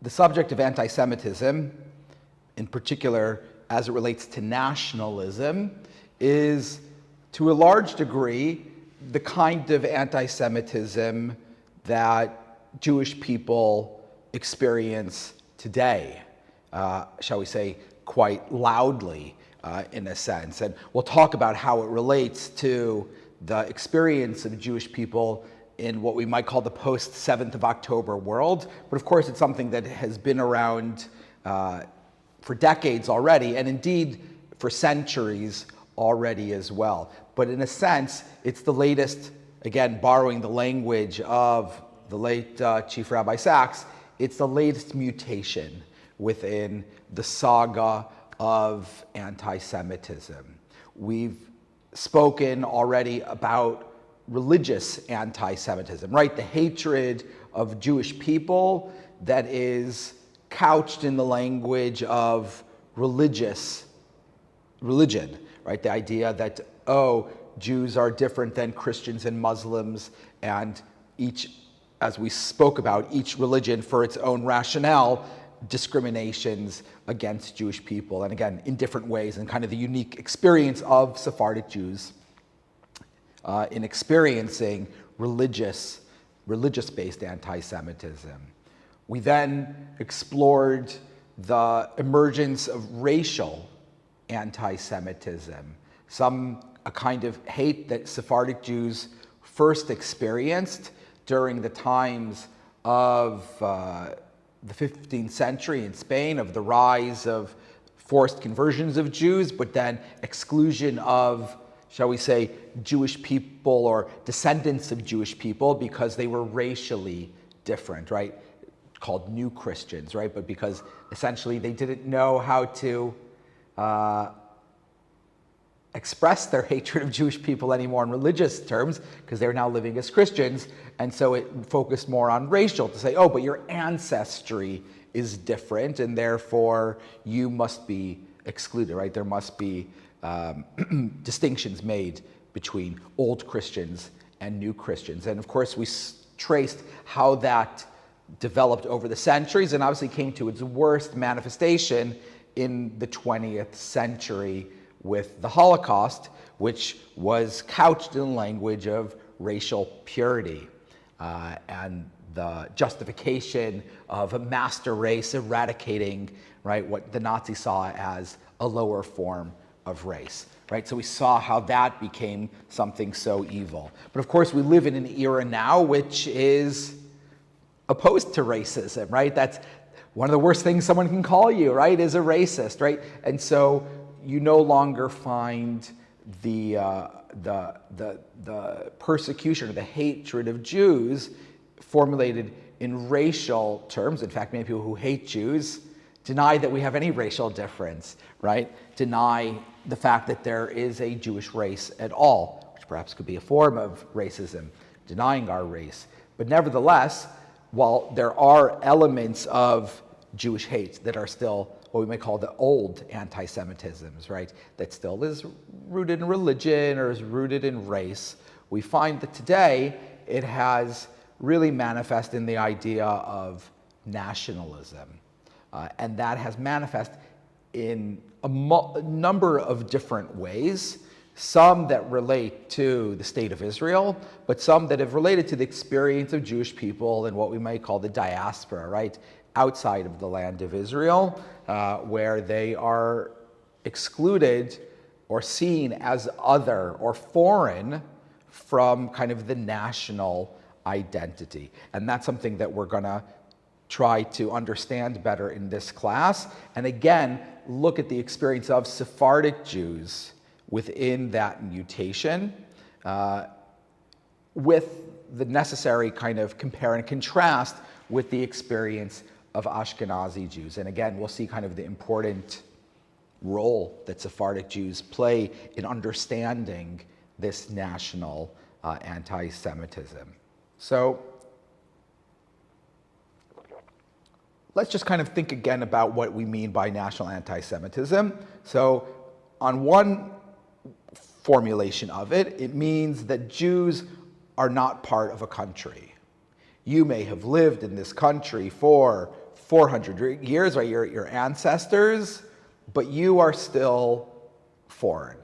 The subject of anti-Semitism, in particular as it relates to nationalism, is to a large degree the kind of anti-Semitism that Jewish people experience today, shall we say, quite loudly in a sense. And we'll talk about how it relates to the experience of Jewish people in what we might call the post-7th of October world. But of course, it's something that has been around for decades already, and indeed for centuries already as well. But in a sense, it's the latest, again, borrowing the language of the late Chief Rabbi Sachs, it's the latest mutation within the saga of anti-Semitism. We've spoken already about religious anti-Semitism, right? The hatred of Jewish people that is couched in the language of religion, right? The idea that, oh, Jews are different than Christians and Muslims, and each, as we spoke about, each religion for its own rationale, discriminations against Jewish people, and again, in different ways, and kind of the unique experience of Sephardic Jews in experiencing religious-based anti-Semitism. We then explored the emergence of racial anti-Semitism, a kind of hate that Sephardic Jews first experienced during the times of the 15th century in Spain, of the rise of forced conversions of Jews, but then exclusion of, shall we say, Jewish people or descendants of Jewish people because they were racially different, right? Called new Christians, right? But because essentially they didn't know how to express their hatred of Jewish people anymore in religious terms because they were now living as Christians. And so it focused more on racial to say, oh, but your ancestry is different and therefore you must be excluded, right? There must be distinctions made between old Christians and new Christians. And of course, we traced how that developed over the centuries and obviously came to its worst manifestation in the 20th century with the Holocaust, which was couched in the language of racial purity and the justification of a master race eradicating, right, what the Nazis saw as a lower form of race, right? So we saw how that became something so evil. But of course, we live in an era now which is opposed to racism, right? That's one of the worst things someone can call you, right, is a racist, right? And so you no longer find the persecution or the hatred of Jews formulated in racial terms. In fact, many people who hate Jews deny that we have any racial difference, right? Deny the fact that there is a Jewish race at all, which perhaps could be a form of racism, denying our race. But nevertheless, while there are elements of Jewish hate that are still what we may call the old anti-Semitisms, right? That still is rooted in religion or is rooted in race. We find that today it has really manifested in the idea of nationalism. And that has manifested in a number of different ways, some that relate to the state of Israel, but some that have related to the experience of Jewish people in what we might call the diaspora, right? Outside of the land of Israel, where they are excluded or seen as other or foreign from kind of the national identity. And that's something that we're going to try to understand better in this class. And again, look at the experience of Sephardic Jews within that mutation with the necessary kind of compare and contrast with the experience of Ashkenazi Jews. And again, we'll see kind of the important role that Sephardic Jews play in understanding this national anti-Semitism. So let's just kind of think again about what we mean by national anti-Semitism. So on one formulation of it, it means that Jews are not part of a country. You may have lived in this country for 400 years, right? Your ancestors, but you are still foreign.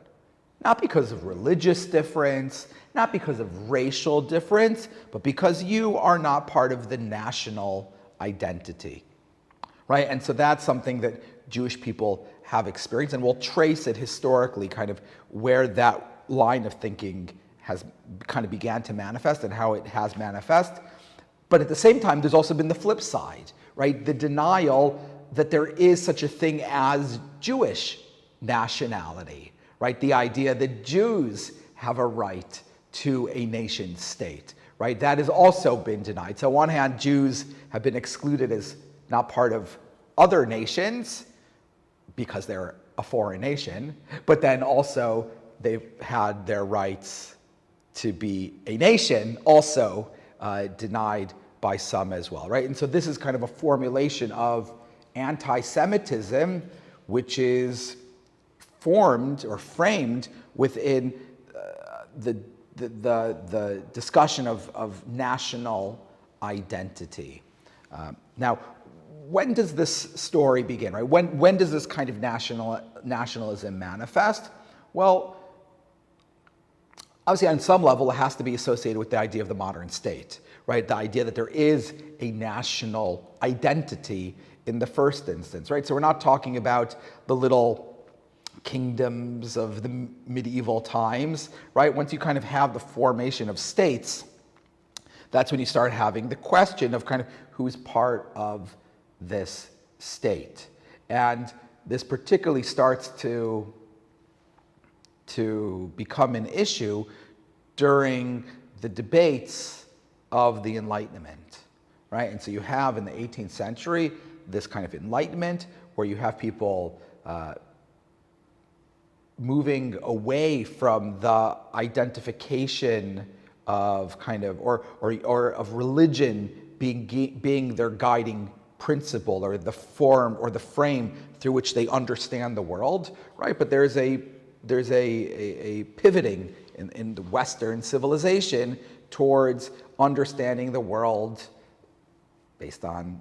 Not because of religious difference, not because of racial difference, but because you are not part of the national identity, right? And so that's something that Jewish people have experienced, and we'll trace it historically, kind of where that line of thinking has kind of began to manifest and how it has manifest. But at the same time, there's also been the flip side, right? The denial that there is such a thing as Jewish nationality, right? The idea that Jews have a right to a nation state, right? That has also been denied. So on one hand, Jews have been excluded as not part of other nations because they're a foreign nation, but then also they've had their rights to be a nation also denied by some as well, right? And so this is kind of a formulation of anti-Semitism, which is formed or framed within the discussion of national identity. Now, when does this story begin, right? When does this kind of nationalism manifest? Well, obviously, on some level, it has to be associated with the idea of the modern state, right? The idea that there is a national identity in the first instance, right? So we're not talking about the little kingdoms of the medieval times, right? Once you kind of have the formation of states, that's when you start having the question of kind of who's part of this state. And this particularly starts to become an issue during the debates of the Enlightenment, right? And so you have in the 18th century this kind of Enlightenment where you have people moving away from the identification of kind of or of religion being their guiding principle or the form or the frame through which they understand the world, right? But there's a pivoting in the Western civilization towards understanding the world based on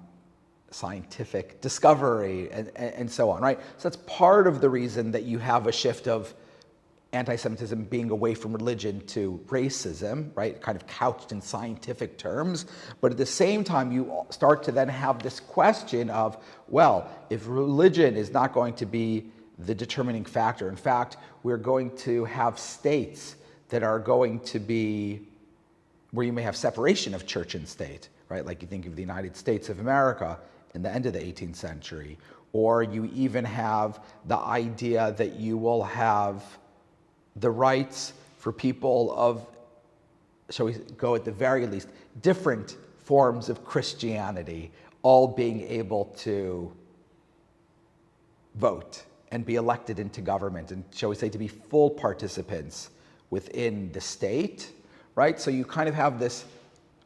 scientific discovery and so on, right? So that's part of the reason that you have a shift of anti-Semitism being away from religion to racism, right? Kind of couched in scientific terms. But at the same time, you start to then have this question of, well, if religion is not going to be the determining factor, in fact, we're going to have states that are going to be where you may have separation of church and state, right? Like you think of the United States of America in the end of the 18th century, or you even have the idea that you will have the rights for people of, shall we go at the very least, different forms of Christianity, all being able to vote and be elected into government, and shall we say to be full participants within the state, right? So you kind of have this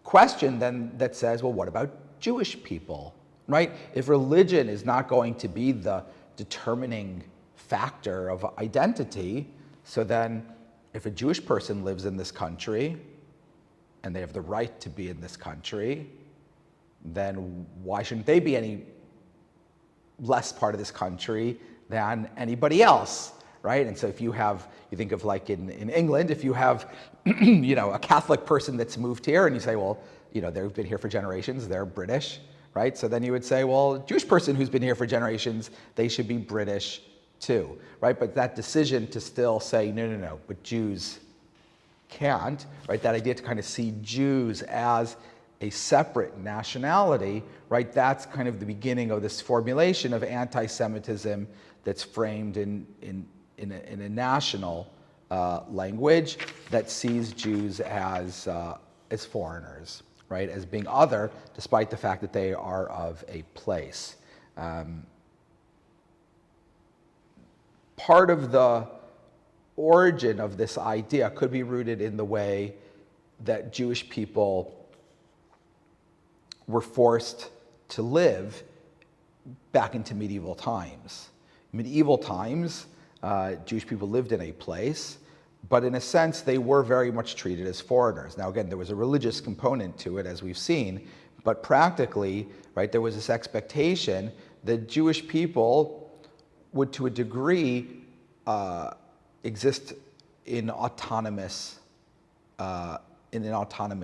question then that says, well, what about Jewish people, right? If religion is not going to be the determining factor of identity, so then if a Jewish person lives in this country and they have the right to be in this country, then why shouldn't they be any less part of this country than anybody else, right? And so if you think of like in England, if you have, a Catholic person that's moved here and you say, well, they've been here for generations, they're British, right? So then you would say, well, a Jewish person who's been here for generations, they should be British too, right? But that decision to still say, no, but Jews can't, right? That idea to kind of see Jews as a separate nationality, right? That's kind of the beginning of this formulation of anti-Semitism that's framed in a national language that sees Jews as foreigners, right? As being other, despite the fact that they are of a place. Part of the origin of this idea could be rooted in the way that Jewish people were forced to live back into medieval times. In medieval times, Jewish people lived in a place, but in a sense, they were very much treated as foreigners. Now, again, there was a religious component to it, as we've seen, But practically, right, there was this expectation that Jewish people would, to a degree, exist in an autonomous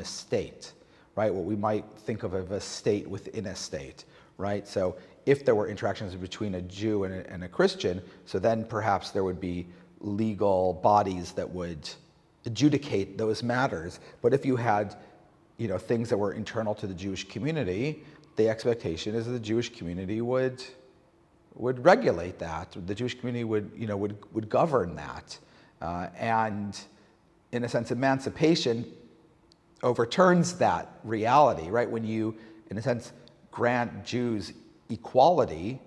state, right? What we might think of as a state within a state, right? So if there were interactions between a Jew and a Christian, so then perhaps there would be legal bodies that would adjudicate those matters. But if you had, things that were internal to the Jewish community, the expectation is that the Jewish community would regulate that. The Jewish community would govern that. And in a sense, emancipation overturns that reality, right? When you, in a sense, grant Jews equality,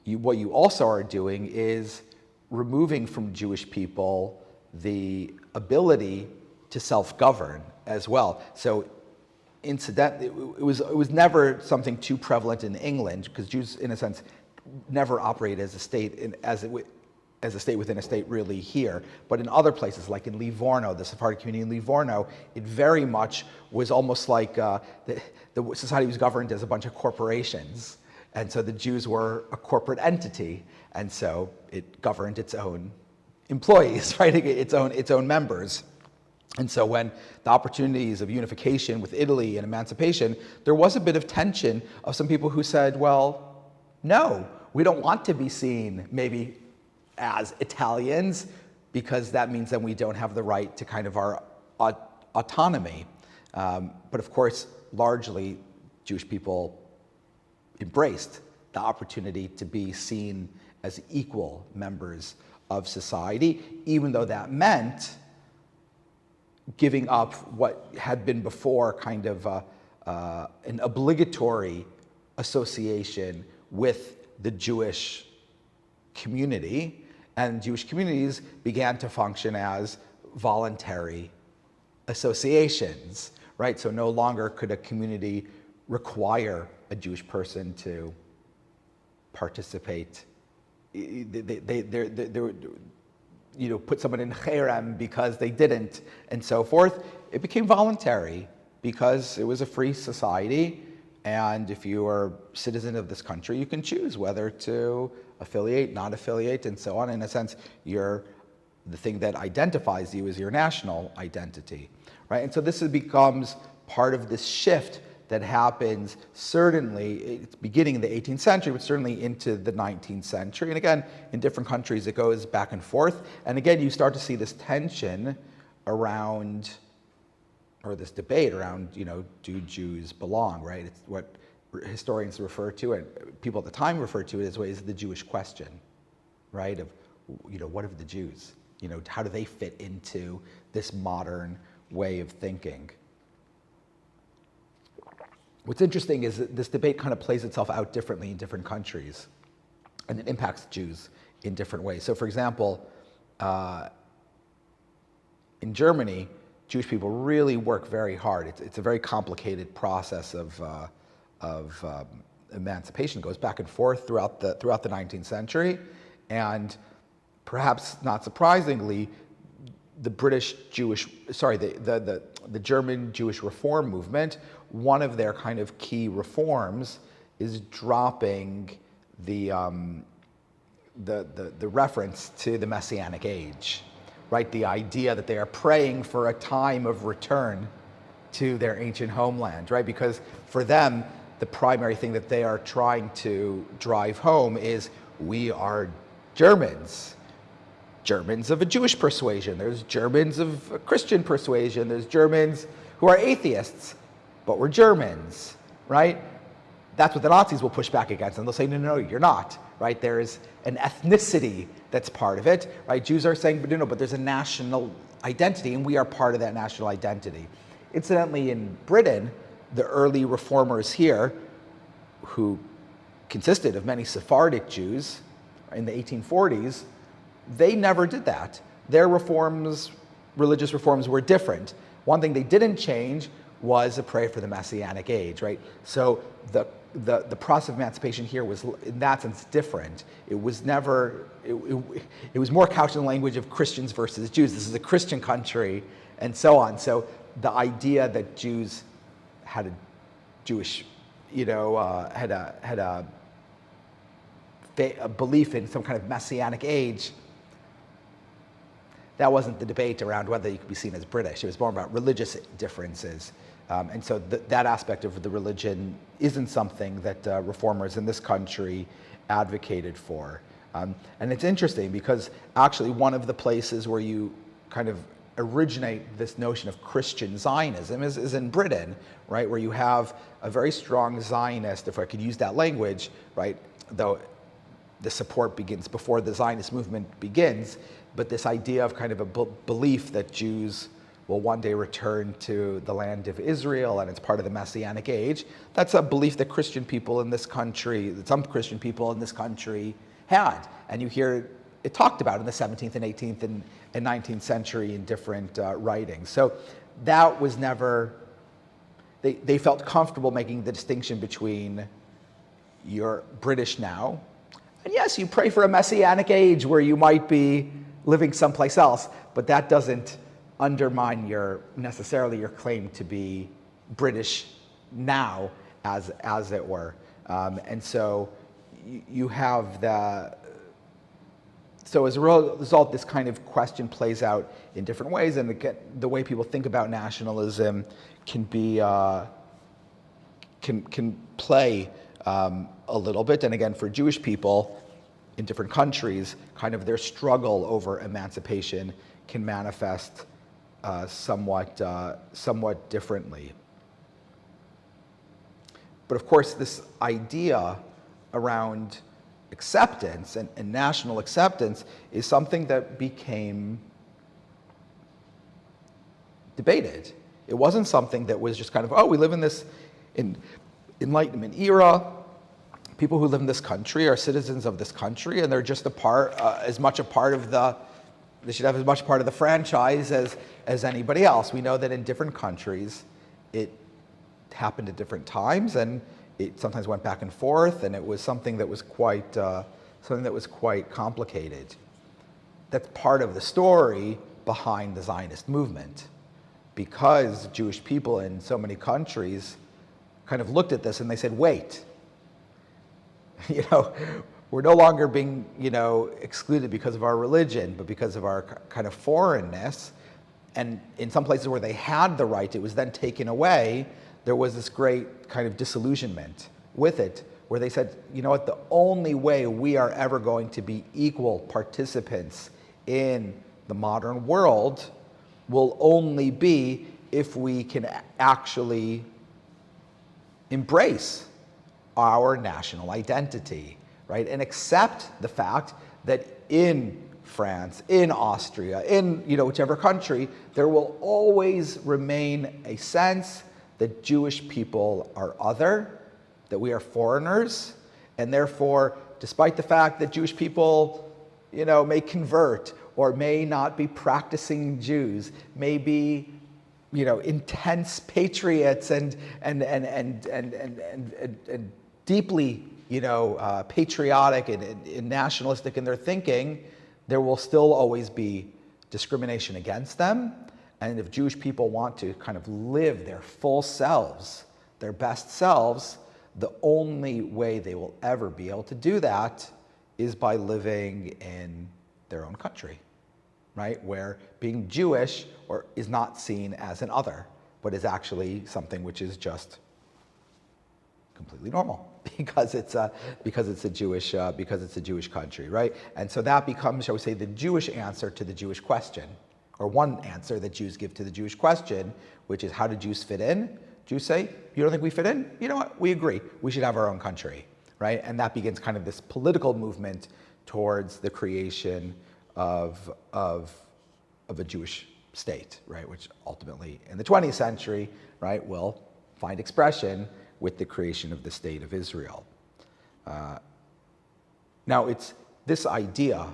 what you also are doing is removing from Jewish people the ability to self-govern as well. So incidentally, it was never something too prevalent in England, because Jews, in a sense, never operate as a state as a state within a state really here. But in other places, like in Livorno, the Sephardi community in Livorno, it very much was almost like the society was governed as a bunch of corporations. And so the Jews were a corporate entity, and so it governed its own employees, right? Its own members. And so when the opportunities of unification with Italy and emancipation, there was a bit of tension of some people who said, well, no, we don't want to be seen maybe as Italians, because that means that we don't have the right to kind of our autonomy. But of course, largely, Jewish people embraced the opportunity to be seen as equal members of society, even though that meant giving up what had been before kind of an obligatory association with the Jewish community, and Jewish communities began to function as voluntary associations, right? So no longer could a community require a Jewish person to participate. Put someone in cherem because they didn't, and so forth. It became voluntary because it was a free society, and if you are a citizen of this country, you can choose whether to affiliate, not affiliate, and so on. In a sense, the thing that identifies you is your national identity, right? And so this becomes part of this shift that happens certainly, it's beginning in the 18th century, but certainly into the 19th century. And again, in different countries, it goes back and forth. And again, you start to see this tension around, or this debate around, do Jews belong, right? It's what historians refer to, and people at the time refer to it as ways of the Jewish question, right? Of, what of the Jews? How do they fit into this modern way of thinking? What's interesting is that this debate kind of plays itself out differently in different countries, and it impacts Jews in different ways. So for example, in Germany, Jewish people really work very hard. It's a very complicated process of emancipation. It goes back and forth throughout the 19th century, and perhaps not surprisingly, the German Jewish reform movement, one of their kind of key reforms is dropping the reference to the Messianic age, right? The idea that they are praying for a time of return to their ancient homeland, right? Because for them, the primary thing that they are trying to drive home is, we are Germans. Germans of a Jewish persuasion, there's Germans of a Christian persuasion, there's Germans who are atheists, but we're Germans, right? That's what the Nazis will push back against, and they'll say, no, you're not, right? There's an ethnicity that's part of it, right? Jews are saying, but no, but there's a national identity, and we are part of that national identity. Incidentally, in Britain, the early reformers here, who consisted of many Sephardic Jews in the 1840s, they never did that. Their reforms, religious reforms, were different. One thing they didn't change was a prayer for the Messianic age, right? So the process of emancipation here was, in that sense, different. It was never, it was more couched in the language of Christians versus Jews. This is a Christian country, and so on. So the idea that Jews had a Jewish a belief in some kind of messianic age, that wasn't the debate around whether you could be seen as British. It was more about religious differences. And so that aspect of the religion isn't something that reformers in this country advocated for. And it's interesting because actually one of the places where you kind of originate this notion of Christian Zionism is in Britain, right, where you have a very strong Zionist, if I could use that language, right, though the support begins before the Zionist movement begins, but this idea of kind of a belief that Jews will one day return to the land of Israel and it's part of the Messianic age. That's a belief that Christian people in this country, that some Christian people in this country had. And you hear it talked about in the 17th and 18th and 19th century in different writings. So that was never, they felt comfortable making the distinction between you're British now, and yes, you pray for a Messianic age where you might be living someplace else, but that doesn't undermine necessarily your claim to be British now, as it were. And so you have so as a result, this kind of question plays out in different ways, and the way people think about nationalism can be can play a little bit. And again, for Jewish people in different countries, kind of their struggle over emancipation can manifest somewhat differently. But of course, this idea around acceptance and national acceptance is something that became debated. It wasn't something that was just kind of, oh, we live in this Enlightenment era. People who live in this country are citizens of this country, and they're just they should have as much part of the franchise as anybody else. We know that in different countries, it happened at different times, and it sometimes went back and forth, and it was something that was quite complicated. That's part of the story behind the Zionist movement, because Jewish people in so many countries kind of looked at this and they said, wait, we're no longer being, excluded because of our religion, but because of our kind of foreignness. And in some places where they had the right, it was then taken away. There was this great kind of disillusionment with it, where they said, you know what, the only way we are ever going to be equal participants in the modern world will only be if we can actually embrace our national identity, right? And accept the fact that in France, in Austria, in whichever country, there will always remain a sense that Jewish people are other, that we are foreigners, and therefore, despite the fact that Jewish people, may convert or may not be practicing Jews, may be, intense patriots and deeply, patriotic and nationalistic in their thinking, there will still always be discrimination against them. And if Jewish people want to kind of live their full selves, their best selves, the only way they will ever be able to do that is by living in their own country, right? Where being Jewish is not seen as an other, but is actually something which is just completely normal because it's a Jewish country, right? And so that becomes, shall we say, the Jewish answer to the Jewish question, or one answer that Jews give to the Jewish question, which is, how do Jews fit in? Jews say, you don't think we fit in? You know what? We agree. We should have our own country, right? And that begins kind of this political movement towards the creation of a Jewish state, right? Which ultimately, in the 20th century, right, will find expression with the creation of the state of Israel. Now, it's this idea,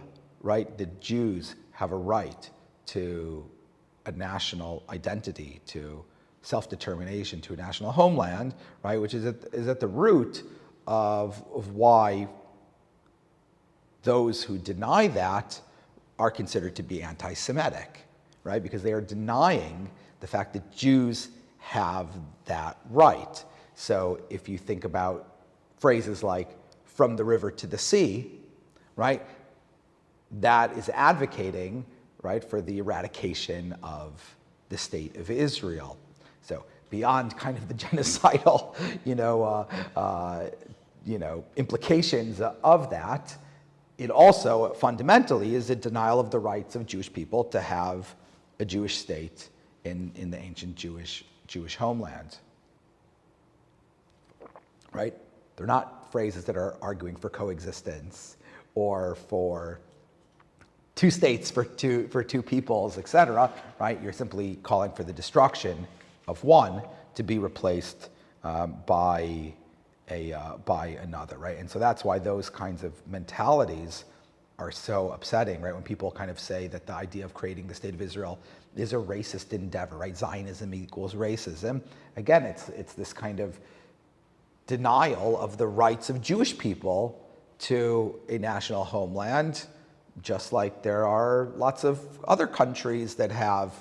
right, that Jews have a right to a national identity, to self-determination, to a national homeland, right, which is at the root of why those who deny that are considered to be anti-Semitic, right, because they are denying the fact that Jews have that right. So if you think about phrases like from the river to the sea, right, that is advocating, right, for the eradication of the state of Israel. So beyond kind of the genocidal, implications of that, it also fundamentally is a denial of the rights of Jewish people to have a Jewish state in the ancient Jewish homeland. Right? They're not phrases that are arguing for coexistence or for two states for two peoples, etc. Right? You're simply calling for the destruction of one to be replaced by another, right? And so that's why those kinds of mentalities are so upsetting, right? When people kind of say that the idea of creating the state of Israel is a racist endeavor, right? Zionism equals racism. Again, it's this kind of denial of the rights of Jewish people to a national homeland, just like there are lots of other countries that have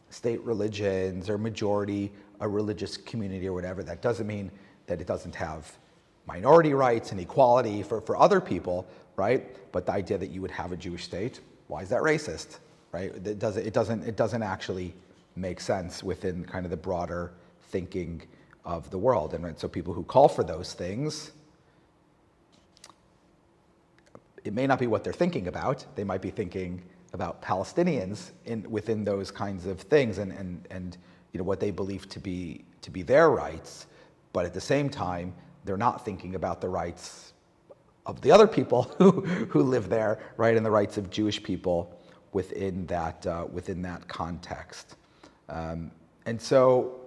state religions or majority a religious community or whatever. That doesn't mean that it doesn't have minority rights and equality for other people, right? But the idea that you would have a Jewish state, why is that racist, right? It doesn't actually make sense within kind of the broader thinking of the world. And right, so people who call for those things, it may not be what they're thinking about. They might be thinking about Palestinians within those kinds of things and what they believe to be their rights. But at the same time, they're not thinking about the rights of the other people who live there, right, and the rights of Jewish people within that context. And so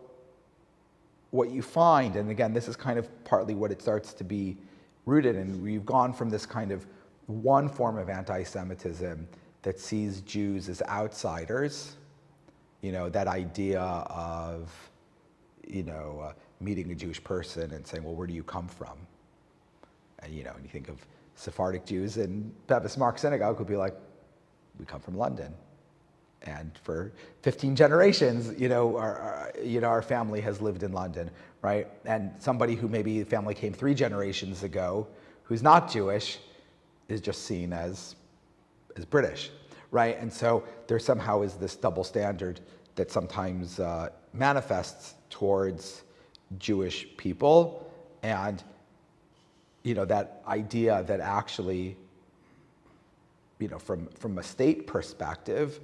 what you find, and again, this is kind of partly what it starts to be rooted in, we've gone from this kind of one form of anti-Semitism that sees Jews as outsiders, that idea of, meeting a Jewish person and saying, well, where do you come from? And, and you think of Sephardic Jews in Bevis Mark Synagogue who'd be like, we come from London. And for 15 generations, our family has lived in London, right? And somebody who maybe the family came 3 generations ago, who's not Jewish, is just seen as British, right? And so there somehow is this double standard that sometimes manifests towards Jewish people, and that idea that actually, from a state perspective,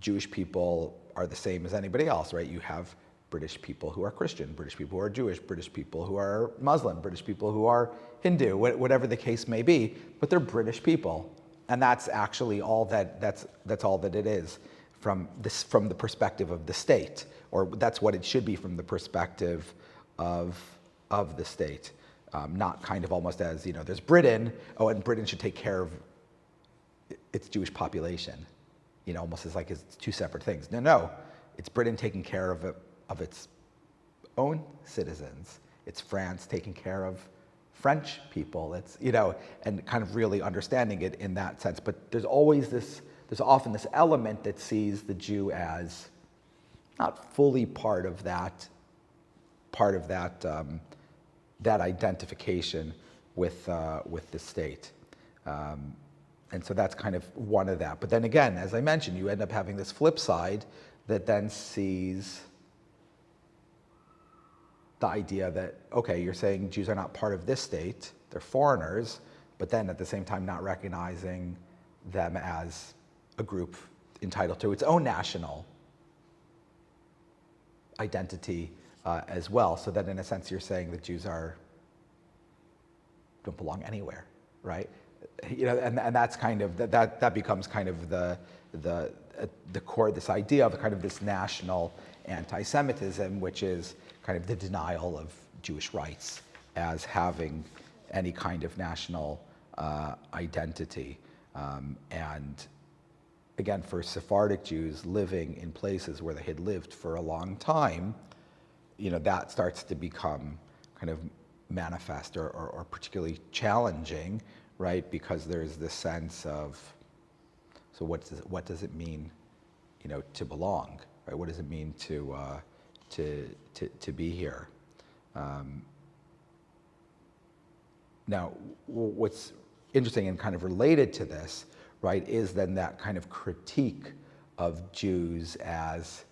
Jewish people are the same as anybody else, right? You have British people who are Christian, British people who are Jewish, British people who are Muslim, British people who are Hindu, whatever the case may be, but they're British people. And that's actually all that's all that it is from the perspective of the state, or that's what it should be from the perspective of the state. Not kind of almost as, there's Britain, and Britain should take care of its Jewish population, almost as like it's two separate things. No, it's Britain taking care of its own citizens. It's France taking care of French people. It's, and kind of really understanding it in that sense. But there's often this element that sees the Jew as not fully part of that identification with the state. And so that's kind of one of that. But then again, as I mentioned, you end up having this flip side that then sees the idea that, okay, you're saying Jews are not part of this state, they're foreigners, but then at the same time not recognizing them as a group entitled to its own national identity as well. So that in a sense you're saying that Jews don't belong anywhere, right? And that's kind of that becomes kind of the core, this idea of kind of this national anti-Semitism, which is kind of the denial of Jewish rights as having any kind of national identity. And again, for Sephardic Jews living in places where they had lived for a long time, that starts to become kind of manifest or particularly challenging, right? Because there's this sense of, so what does it mean, to belong, right? What does it mean to be here? Now, what's interesting and kind of related to this, right, is then that kind of critique of Jews as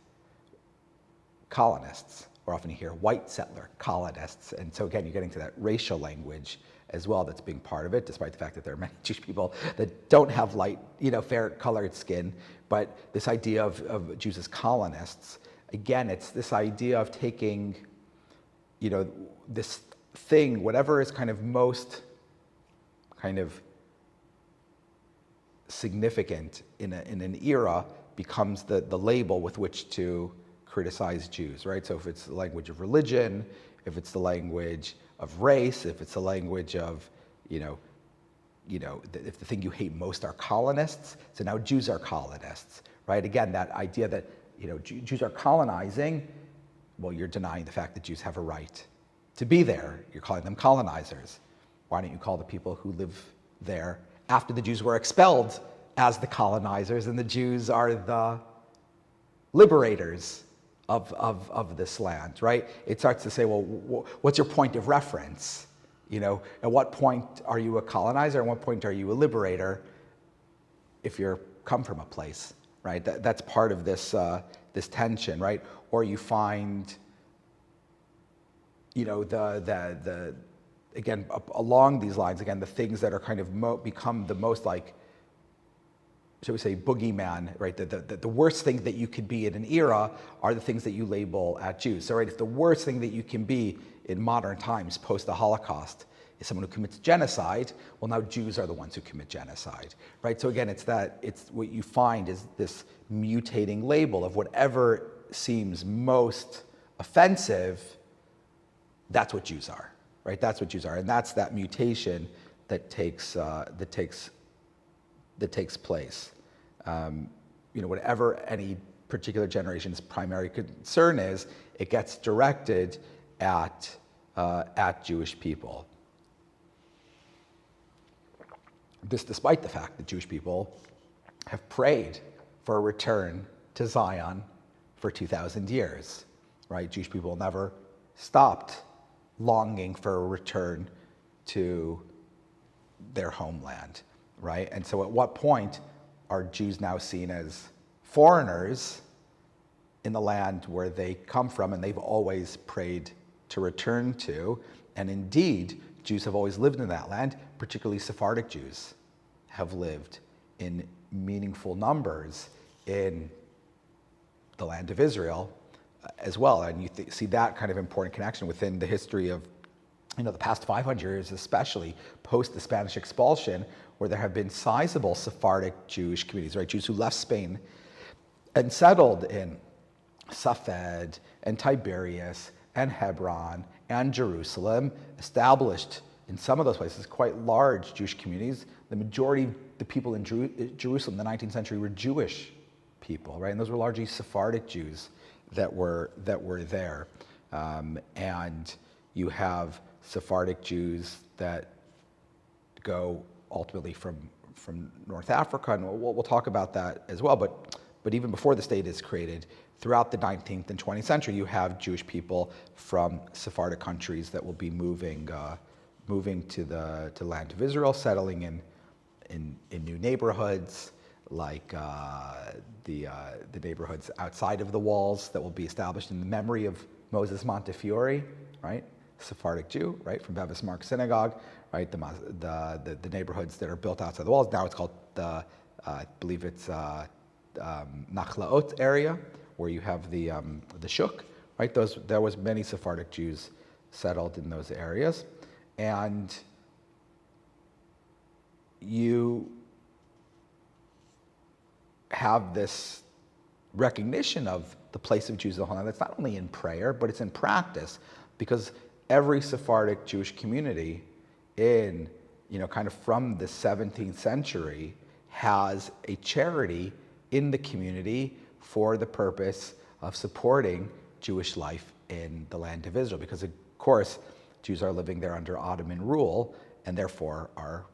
colonists, or often you hear white settler colonists. And so again, you're getting to that racial language as well that's being part of it, despite the fact that there are many Jewish people that don't have light, fair colored skin. But this idea of Jews as colonists, again, it's this idea of taking, this thing, whatever is kind of most kind of significant in an era, becomes the label with which to criticize Jews, right? So if it's the language of religion, if it's the language of race, if it's the language of, if the thing you hate most are colonists, so now Jews are colonists, right? Again, that idea that, Jews are colonizing, well, you're denying the fact that Jews have a right to be there. You're calling them colonizers. Why don't you call the people who live there after the Jews were expelled as the colonizers, and the Jews are the liberators of this land, right? It starts to say, well, what's your point of reference? At what point are you a colonizer? At what point are you a liberator if you're come from a place, right? That's part of this this tension, right? Or you find, again, along these lines, again, the things that are kind of become the most like, shall we say, boogeyman, right? The worst thing that you could be in an era are the things that you label at Jews. So, right, if the worst thing that you can be in modern times, post the Holocaust, is someone who commits genocide, well, now Jews are the ones who commit genocide, right? So again, it's what you find is this mutating label of whatever seems most offensive, that's what Jews are, right? That's what Jews are, and that's that mutation that takes place. Whatever any particular generation's primary concern is, it gets directed at Jewish people. This despite the fact that Jewish people have prayed for a return to Zion for 2,000 years, right? Jewish people never stopped longing for a return to their homeland, right? And so at what point are Jews now seen as foreigners in the land where they come from and they've always prayed to return to? And indeed, Jews have always lived in that land, particularly Sephardic Jews have lived in meaningful numbers in the land of Israel as well. And you see that kind of important connection within the history of the past 500 years, especially post the Spanish expulsion, where there have been sizable Sephardic Jewish communities, right? Jews who left Spain and settled in Safed and Tiberias and Hebron and Jerusalem, established in some of those places quite large Jewish communities. The majority of the people in Jerusalem in the 19th century were Jewish people, right? And those were largely Sephardic Jews that were there. And you have Sephardic Jews that go ultimately from North Africa, and we'll talk about that as well. But even before the state is created, throughout the 19th and 20th century, you have Jewish people from Sephardic countries that will be moving to the land of Israel, settling in new neighborhoods, like the neighborhoods outside of the walls that will be established in the memory of Moses Montefiore, right? Sephardic Jew, right, from Bevis Mark Synagogue, right? The neighborhoods that are built outside the walls. Now it's called I believe it's Nachlaot area, where you have the Shuk, right? There was many Sephardic Jews settled in those areas, and you have this recognition of the place of Jews in the whole land. That's not only in prayer, but it's in practice, because every Sephardic Jewish community in, kind of from the 17th century has a charity in the community for the purpose of supporting Jewish life in the land of Israel, because of course Jews are living there under Ottoman rule and therefore are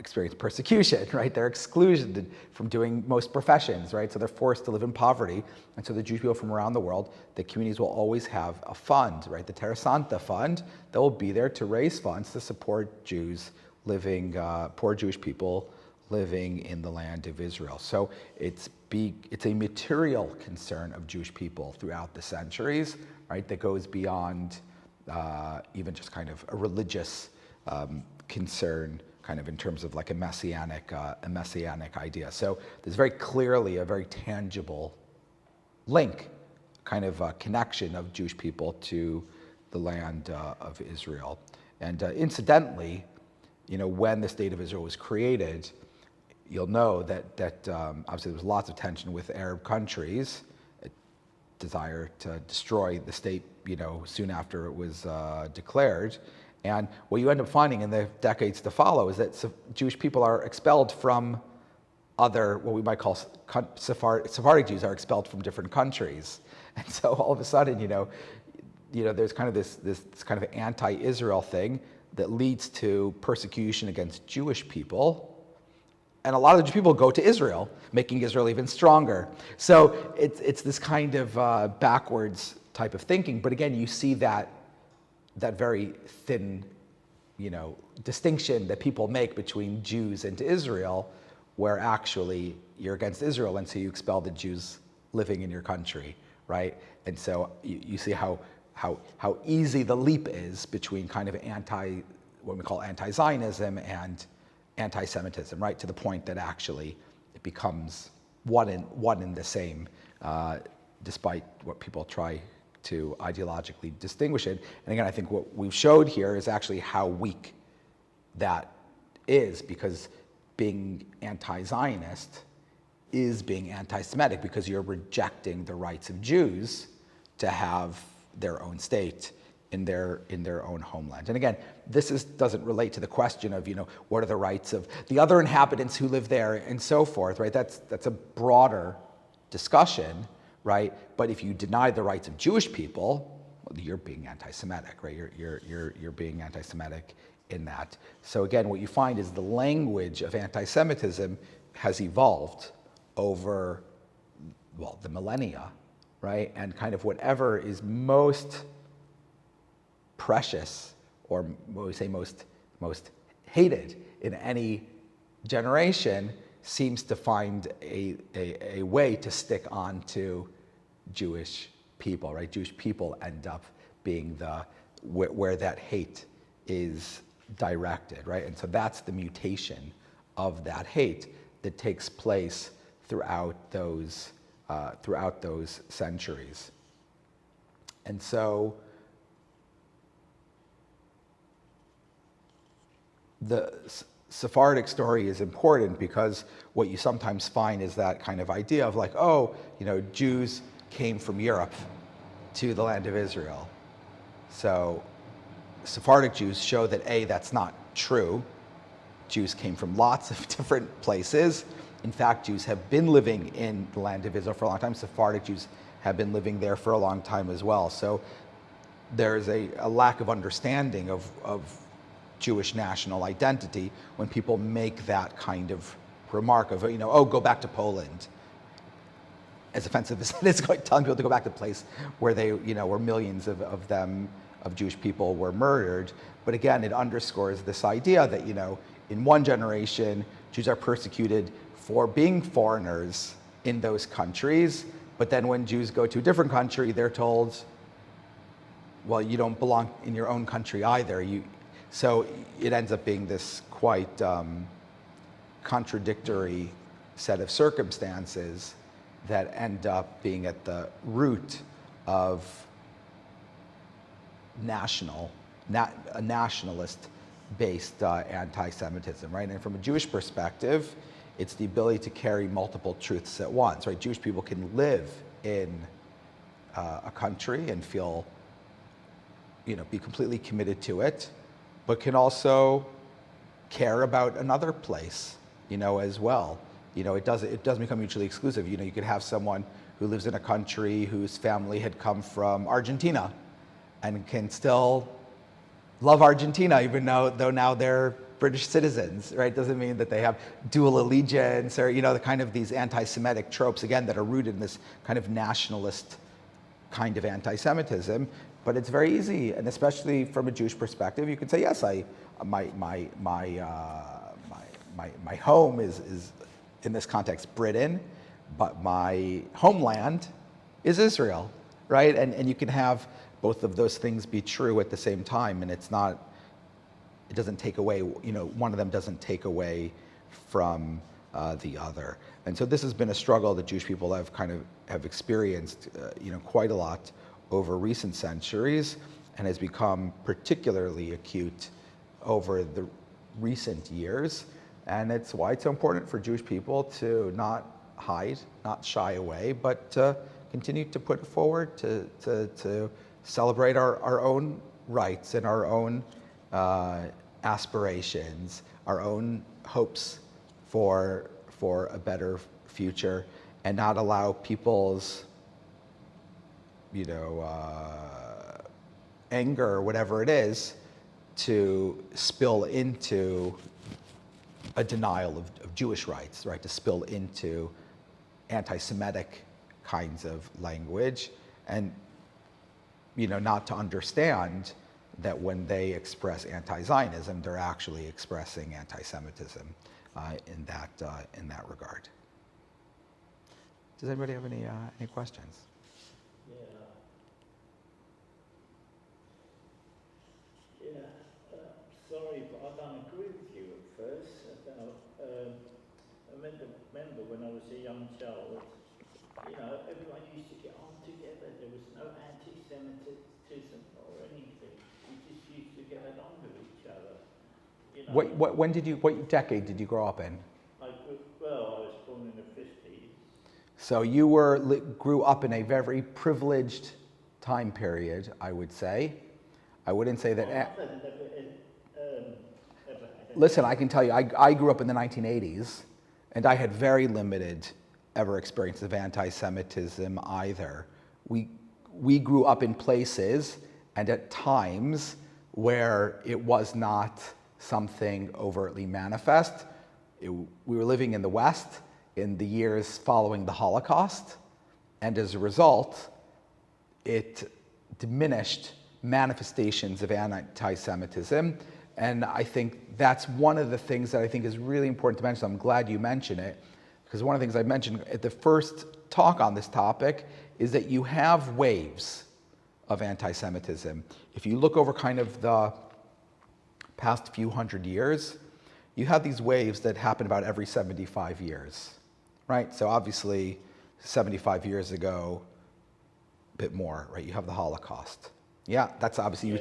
experience persecution, right? They're excluded from doing most professions, right? So they're forced to live in poverty. And so the Jewish people from around the world, the communities will always have a fund, right? The Terra Santa Fund that will be there to raise funds to support Jews living, poor Jewish people living in the land of Israel. So it's a material concern of Jewish people throughout the centuries, right? That goes beyond even just kind of a religious concern, kind of in terms of like a messianic idea. So there's very clearly a very tangible link, kind of a connection of Jewish people to the land of Israel. And incidentally, when the state of Israel was created, you'll know that obviously there was lots of tension with Arab countries, a desire to destroy the state, soon after it was declared. And what you end up finding in the decades to follow is that Jewish people are expelled from other, what we might call Sephardi Jews are expelled from different countries. And so all of a sudden, there's kind of this kind of anti-Israel thing that leads to persecution against Jewish people. And a lot of the Jewish people go to Israel, making Israel even stronger. So it's this kind of backwards type of thinking. But again, you see that very thin, distinction that people make between Jews and Israel, where actually you're against Israel, and so you expel the Jews living in your country, right? And so you see how easy the leap is between kind of what we call anti-Zionism and anti-Semitism, right? To the point that actually it becomes one and the same, despite what people try to ideologically distinguish it. And again, I think what we've showed here is actually how weak that is, because being anti-Zionist is being anti-Semitic, because you're rejecting the rights of Jews to have their own state in their own homeland. And again, this doesn't relate to the question of, what are the rights of the other inhabitants who live there and so forth, right? That's a broader discussion, right? But if you deny the rights of Jewish people, well, you're being anti-Semitic, right? You're being anti-Semitic in that. So again, what you find is the language of anti-Semitism has evolved over, the millennia, right? And kind of whatever is most precious, or what we say most hated in any generation, seems to find a way to stick on to Jewish people, right? Jewish people end up being where that hate is directed, right? And so that's the mutation of that hate that takes place throughout those centuries. And so the Sephardic story is important, because what you sometimes find is that kind of idea of like, Jews came from Europe to the land of Israel. So Sephardic Jews show that that's not true. Jews came from lots of different places. In fact, Jews have been living in the land of Israel for a long time. Sephardic Jews have been living there for a long time as well. So there's a lack of understanding of Jewish national identity when people make that kind of remark of, go back to Poland. As offensive as it is, telling people to go back to a place where they, where millions of Jewish people were murdered. But again, it underscores this idea that, in one generation, Jews are persecuted for being foreigners in those countries. But then when Jews go to a different country, they're told, well, you don't belong in your own country either. So it ends up being this quite contradictory set of circumstances that end up being at the root of a nationalist-based anti-Semitism, right? And from a Jewish perspective, it's the ability to carry multiple truths at once, right? Jewish people can live in a country and feel, be completely committed to it, but can also care about another place, as well. It doesn't become mutually exclusive. You could have someone who lives in a country whose family had come from Argentina and can still love Argentina, even though now they're British citizens, right? Doesn't mean that they have dual allegiance or, the kind of these anti-Semitic tropes, again, that are rooted in this kind of nationalist kind of anti-Semitism. But it's very easy, and especially from a Jewish perspective, you can say, yes, my home is in this context Britain, but my homeland is Israel, right? And you can have both of those things be true at the same time, and it doesn't take away, one of them doesn't take away from the other. And so this has been a struggle that Jewish people have experienced, quite a lot over recent centuries, and has become particularly acute over the recent years. And it's why it's so important for Jewish people to not hide, not shy away, but to continue to put forward, to celebrate our own rights and our own aspirations, our own hopes for a better future, and not allow people's anger or whatever it is to spill into a denial of Jewish rights, right? To spill into anti-Semitic kinds of language, and not to understand that when they express anti-Zionism, they're actually expressing anti-Semitism in that regard. Does anybody have any questions? Sorry, but I don't agree with you at first. I remember when I was a young child, everyone used to get on together. There was no anti-Semitism or anything. We just used to get along with each other. What decade did you grow up in? I was born in the 50s. So you grew up in a very privileged time period, I would say. I wouldn't say that. Listen, I can tell you, I grew up in the 1980s, and I had very limited ever experience of anti-Semitism either. We grew up in places and at times where it was not something overtly manifest. We were living in the West in the years following the Holocaust, and as a result, it diminished manifestations of anti-Semitism. And I think that's one of the things that I think is really important to mention. So I'm glad you mentioned it, because one of the things I mentioned at the first talk on this topic is that you have waves of anti-Semitism. If you look over kind of the past few hundred years, you have these waves that happen about every 75 years, right? So obviously 75 years ago, a bit more, right? You have the Holocaust. Yeah, that's obviously, you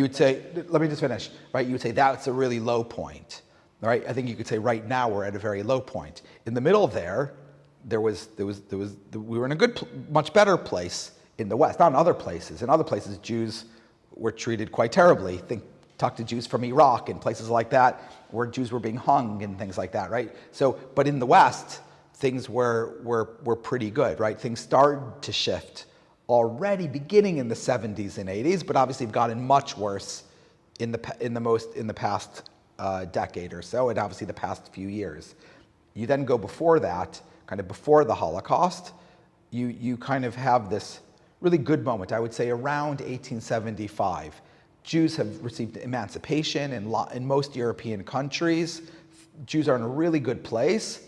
would say, let me just finish, right? You would say that's a really low point, right? I think you could say right now we're at a very low point. In the middle there we were in a much better place in the West, not in other places. In other places, Jews were treated quite terribly. Talk to Jews from Iraq and places like that, where Jews were being hung and things like that, right? So, but in the West, things were pretty good, right? Things started to shift already beginning in the 70s and 80s, but obviously have gotten much worse in the past decade or so, and obviously the past few years. You then go before that, kind of before the Holocaust, you kind of have this really good moment, I would say around 1875. Jews have received emancipation in most European countries. Jews are in a really good place.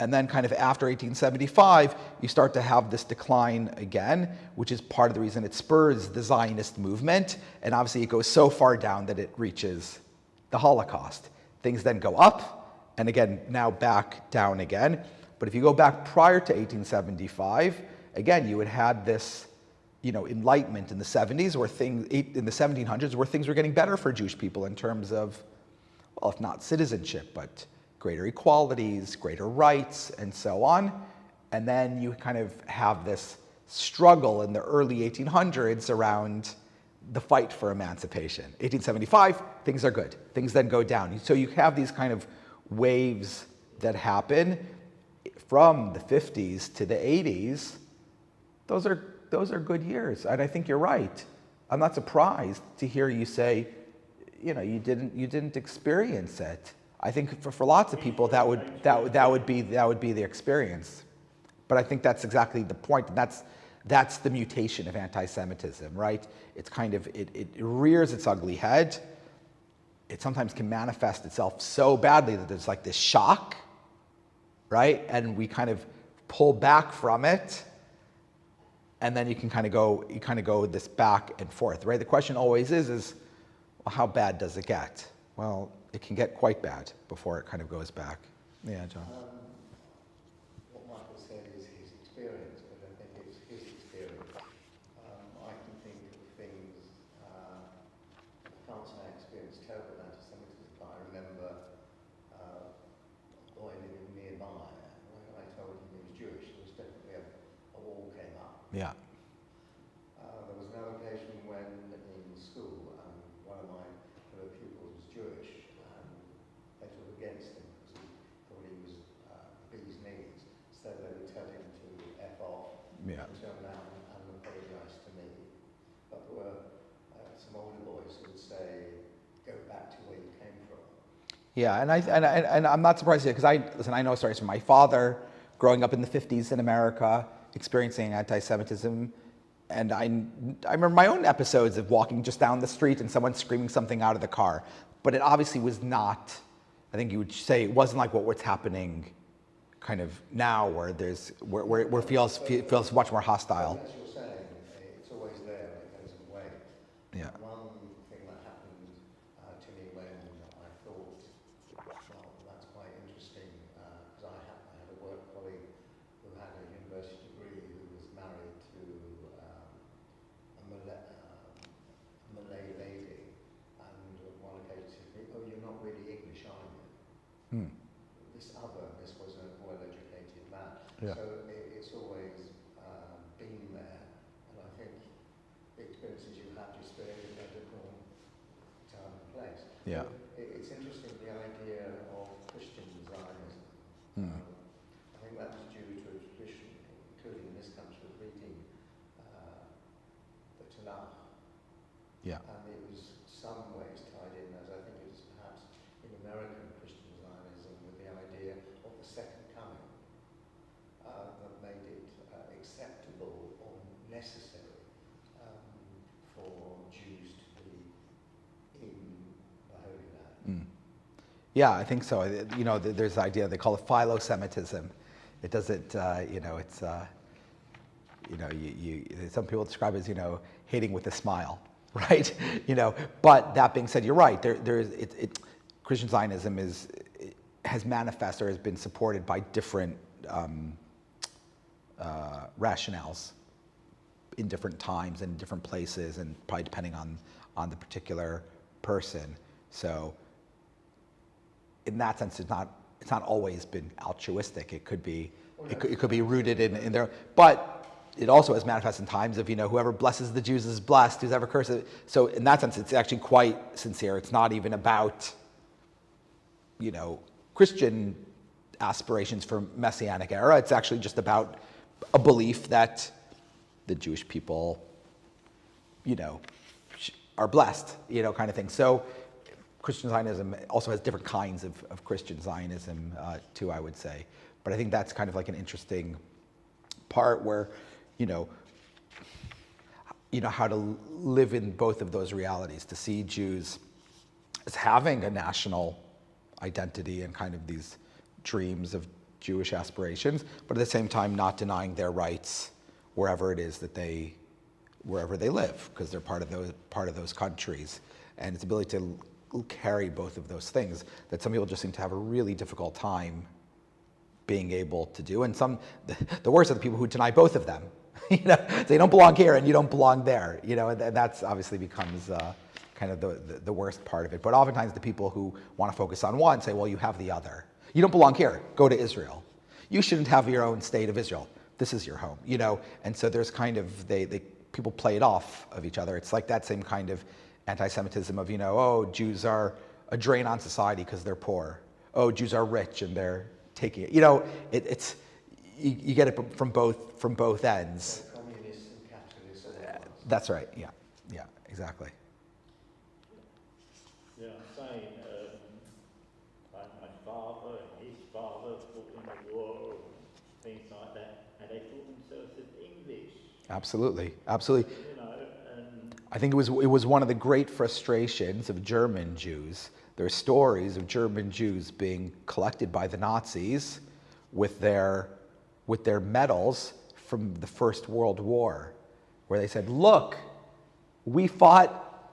And then kind of after 1875, you start to have this decline again, which is part of the reason it spurs the Zionist movement. And obviously it goes so far down that it reaches the Holocaust. Things then go up, and again, now back down again. But if you go back prior to 1875, again, you had this enlightenment in the 70s, in the 1700s, where things were getting better for Jewish people in terms of, well, if not citizenship, but greater equalities, greater rights, and so on. And then you kind of have this struggle in the early 1800s around the fight for emancipation. 1875, things are good. Things then go down. So you have these kind of waves that happen from the 50s to the 80s. Those are good years, and I think you're right. I'm not surprised to hear you say, you didn't experience it. I think for lots of people that would be the experience. But I think that's exactly the point. That's the mutation of anti-Semitism, right? It's kind of it rears its ugly head. It sometimes can manifest itself so badly that there's like this shock, right? And we kind of pull back from it, and then you kind of go this back and forth, right? The question always is well, how bad does it get? Well, it can get quite bad before it kind of goes back. Yeah, John. What Michael said is his experience, but I think it's his experience. I can think of things, I can't say I experienced terrible anti-Semitism, but I remember a boy living nearby, and when I told him he was Jewish, there was definitely a wall came up. Yeah. There was another occasion when in school, one of my fellow pupils was Jewish, and they took against him because he thought he was bee's knees, so they would tell him to F off Yeah. and turn around and apologise to me. But there were some older boys who would say, go back to where you came from. Yeah, and I'm not surprised because I know stories from my father growing up in the 50s in America, experiencing anti-Semitism, and I remember my own episodes of walking just down the street and someone screaming something out of the car, but it obviously was not. I think you would say it wasn't like what's happening, kind of now, where it feels much more hostile. As you're saying, it's always there, it goes away. Yeah. One thing that happened to me when I thought, well, that's quite interesting, because I had a work colleague who had a university degree who was married to a Malay lady, and on one occasion said to me, oh, you're not really English, are you? This was a well-educated man. Yeah. So it's always been there, and I think the experiences you had just there in a different time and place. Yeah. It's interesting, the idea of Christian Zionism. I think that was due to a tradition, including in this country, of reading the Tanakh. Yeah. And it was some ways tied in, as I think it is perhaps in American Christian Zionism, with the idea of the second coming that made it acceptable or necessary for Jews to be in the Holy Land. Yeah, I think so. There's the idea they call it philo-Semitism. It doesn't, it's, some people describe it as, hating with a smile, right? But that being said, you're right. Christian Zionism has manifested or has been supported by different rationales in different times and different places, and probably depending on the particular person. So, in that sense, it's not always been altruistic. It could be rooted in there, but it also has manifested in times of whoever blesses the Jews is blessed, who's ever cursed. So in that sense, it's actually quite sincere. It's not even about Christian aspirations for Messianic era. It's actually just about a belief that the Jewish people, are blessed, kind of thing. So Christian Zionism also has different kinds of Christian Zionism too, I would say. But I think that's kind of like an interesting part where, how to live in both of those realities, to see Jews as having a national identity and kind of these dreams of Jewish aspirations, but at the same time not denying their rights wherever it is that wherever they live, because they're part of those countries. And its ability to carry both of those things that some people just seem to have a really difficult time being able to do. And the worst are the people who deny both of them. They don't belong here and you don't belong there. And that's obviously becomes kind of the worst part of it. But oftentimes the people who want to focus on one say, well, you have the other. You don't belong here. Go to Israel. You shouldn't have your own state of Israel. This is your home. And so there's kind of people play it off of each other. It's like that same kind of anti-Semitism of, oh, Jews are a drain on society because they're poor. Oh, Jews are rich and they're taking it. It's you get it from both ends. Communists and capitalists. That's right. Yeah, exactly. Yeah, Yeah, I'm saying, like my father and his father fought in the war, and things like that, and they thought themselves as English. Absolutely, absolutely. You know, and I think it was one of the great frustrations of German Jews. There are stories of German Jews being collected by the Nazis with their medals from the First World War, where they said, "Look, we fought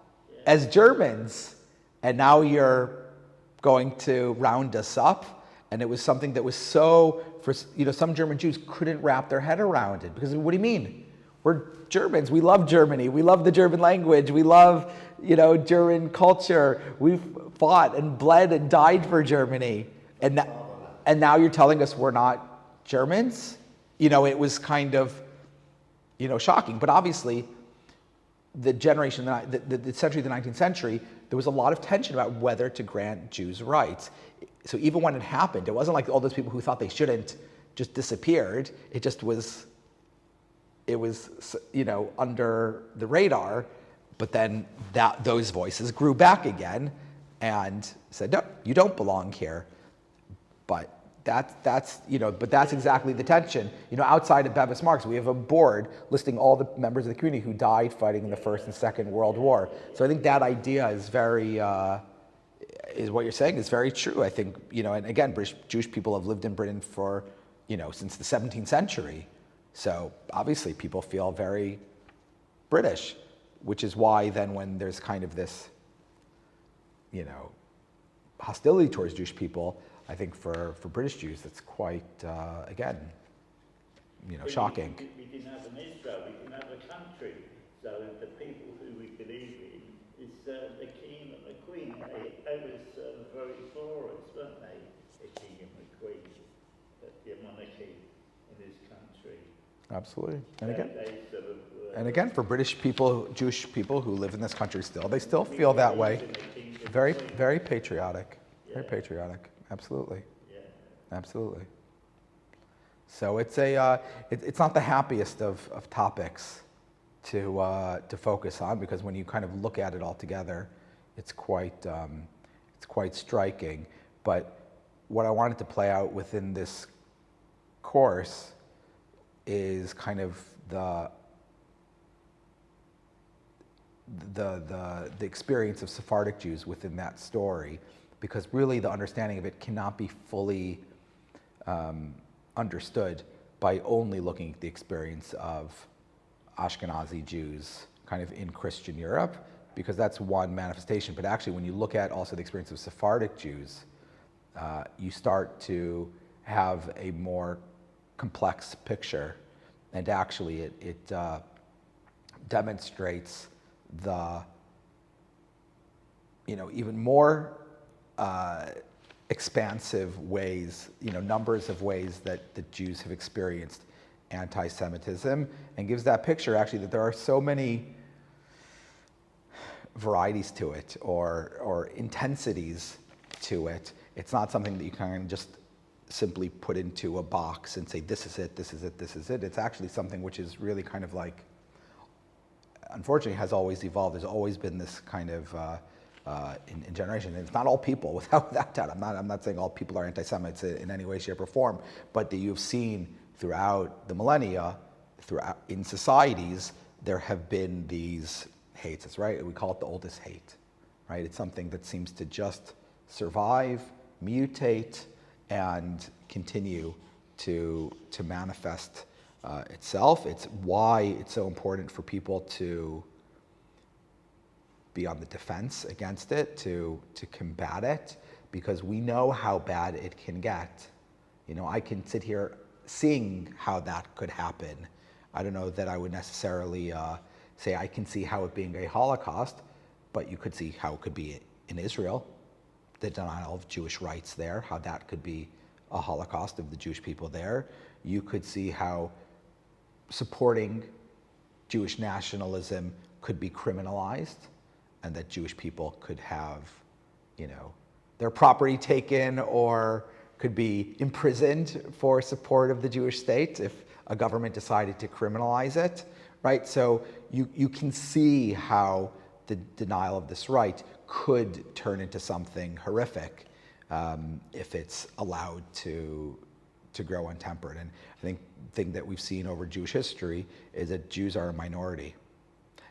as Germans, and now you're going to round us up." And it was something that was so, some German Jews couldn't wrap their head around it, because what do you mean? We're Germans. We love Germany. We love the German language. We love, German culture. We've fought and bled and died for Germany. And now you're telling us we're not Germans? It was kind of, shocking. But obviously, the generation, the century of the 19th century, there was a lot of tension about whether to grant Jews rights. So even when it happened, it wasn't like all those people who thought they shouldn't just disappeared. It just was, under the radar. But then those voices grew back again and said, no, you don't belong here. But that's exactly the tension. Outside of Bevis Marks, we have a board listing all the members of the community who died fighting in the First and Second World War. So I think that idea is very, is what you're saying is very true. I think, and again, Jewish people have lived in Britain for, since the 17th century. So obviously people feel very British, which is why then when there's kind of this, hostility towards Jewish people, I think for British Jews, that's quite, again, shocking. We didn't have an Israel, we didn't have a country. So the people who we believe in is the king and the queen. They was very for us, weren't they? The king and the queen, the monarchy in this country. Absolutely. And And again, for British people, Jewish people who live in this country still, they still feel that way. Very, very patriotic. Very patriotic. Absolutely. Yeah. Absolutely. So it's it's not the happiest of topics to focus on, because when you kind of look at it all together, it's quite striking. But what I wanted to play out within this course is kind of the experience of Sephardic Jews within that story, because really the understanding of it cannot be fully understood by only looking at the experience of Ashkenazi Jews kind of in Christian Europe, because that's one manifestation. But actually, when you look at also the experience of Sephardic Jews, you start to have a more complex picture, and actually it demonstrates the even more expansive ways, numbers of ways that the Jews have experienced anti-Semitism, and gives that picture actually that there are so many varieties to it, or intensities to it. It's not something that you can just simply put into a box and say, this is it, this is it, this is it. It's actually something which is really kind of like, unfortunately, has always evolved. There's always been this kind of in generation. And it's not all people, without doubt. I'm not saying all people are anti-Semites in any way, shape, or form, but that you've seen throughout the millennia, in societies, there have been these hates. That's right. We call it the oldest hate, right? It's something that seems to just survive, mutate, and continue to manifest itself. It's why it's so important for people to be on the defense against it, to combat it, because we know how bad it can get. I can sit here seeing how that could happen. I don't know that I would necessarily say I can see how it being a Holocaust, but you could see how it could be in Israel, the denial of Jewish rights there, how that could be a Holocaust of the Jewish people there. You could see how supporting Jewish nationalism could be criminalized, and that Jewish people could have, their property taken, or could be imprisoned for support of the Jewish state if a government decided to criminalize it, right? So you can see how the denial of this right could turn into something horrific if it's allowed to grow untempered. And I think the thing that we've seen over Jewish history is that Jews are a minority.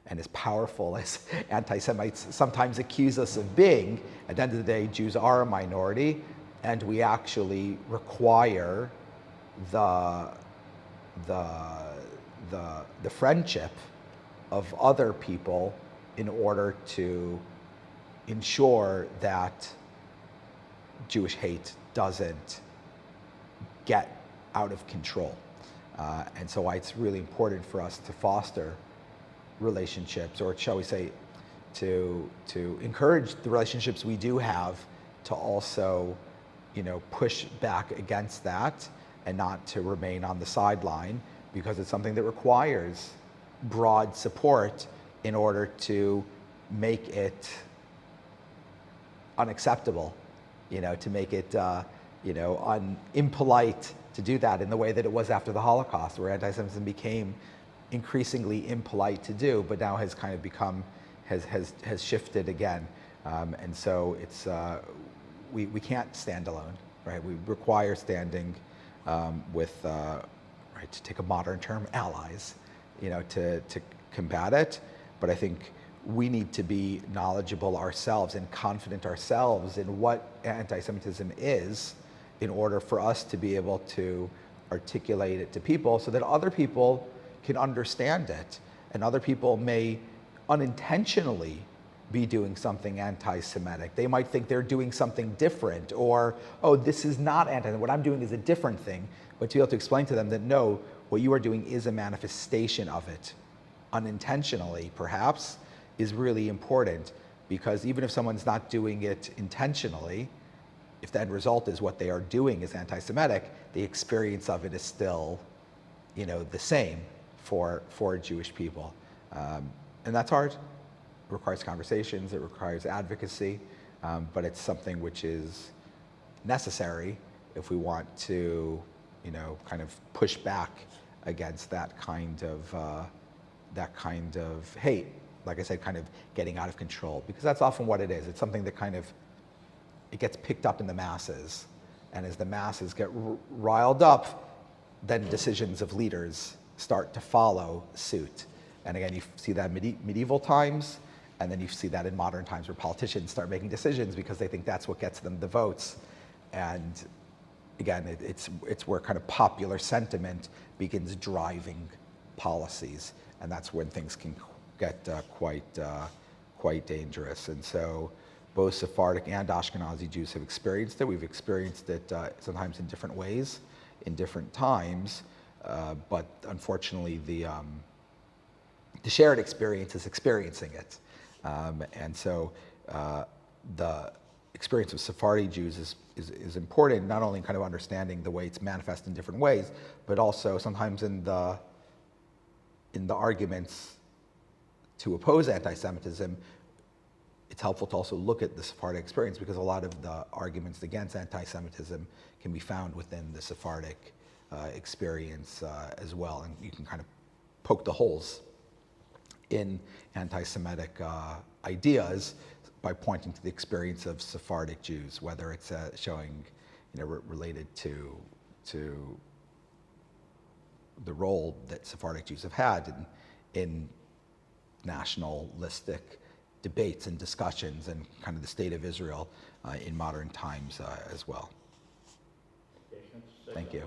And as powerful as anti-Semites sometimes accuse us of being, at the end of the day, Jews are a minority, and we actually require the friendship of other people in order to ensure that Jewish hate doesn't get out of control. And so it's really important for us to foster relationships, or shall we say, to encourage the relationships we do have to also, push back against that and not to remain on the sideline, because it's something that requires broad support in order to make it unacceptable, to make it, impolite to do that in the way that it was after the Holocaust, where anti-Semitism became increasingly impolite to do, but now has kind of become, has shifted again. And so it's, we can't stand alone, right? We require standing with, right, to take a modern term, allies, to combat it. But I think we need to be knowledgeable ourselves and confident ourselves in what anti-Semitism is in order for us to be able to articulate it to people so that other people can understand it, and other people may unintentionally be doing something anti-Semitic. They might think they're doing something different, or, oh, this is not anti-Semitic, what I'm doing is a different thing. But to be able to explain to them that, no, what you are doing is a manifestation of it, unintentionally perhaps, is really important, because even if someone's not doing it intentionally, if the end result is what they are doing is anti-Semitic, the experience of it is still, the same for Jewish people. And that's hard. It requires conversations, it requires advocacy, but it's something which is necessary if we want to, kind of push back against that kind of hate. Like I said, kind of getting out of control, because that's often what it is. It's something that kind of, it gets picked up in the masses, and as the masses get riled up, then decisions of leaders start to follow suit. And again, you see that in medieval times, and then you see that in modern times where politicians start making decisions because they think that's what gets them the votes. And again, it's where kind of popular sentiment begins driving policies, and that's when things can get quite dangerous. And so both Sephardic and Ashkenazi Jews have experienced it. We've experienced it sometimes in different ways, in different times, but unfortunately the shared experience is experiencing it. And so the experience of Sephardi Jews is important, not only in kind of understanding the way it's manifest in different ways, but also sometimes in the arguments to oppose anti-Semitism, it's helpful to also look at the Sephardic experience, because a lot of the arguments against anti-Semitism can be found within the Sephardic experience as well. And you can kind of poke the holes in anti-Semitic ideas by pointing to the experience of Sephardic Jews, whether it's showing, related to the role that Sephardic Jews have had in nationalistic debates and discussions, and kind of the state of Israel in modern times as well. Thank you.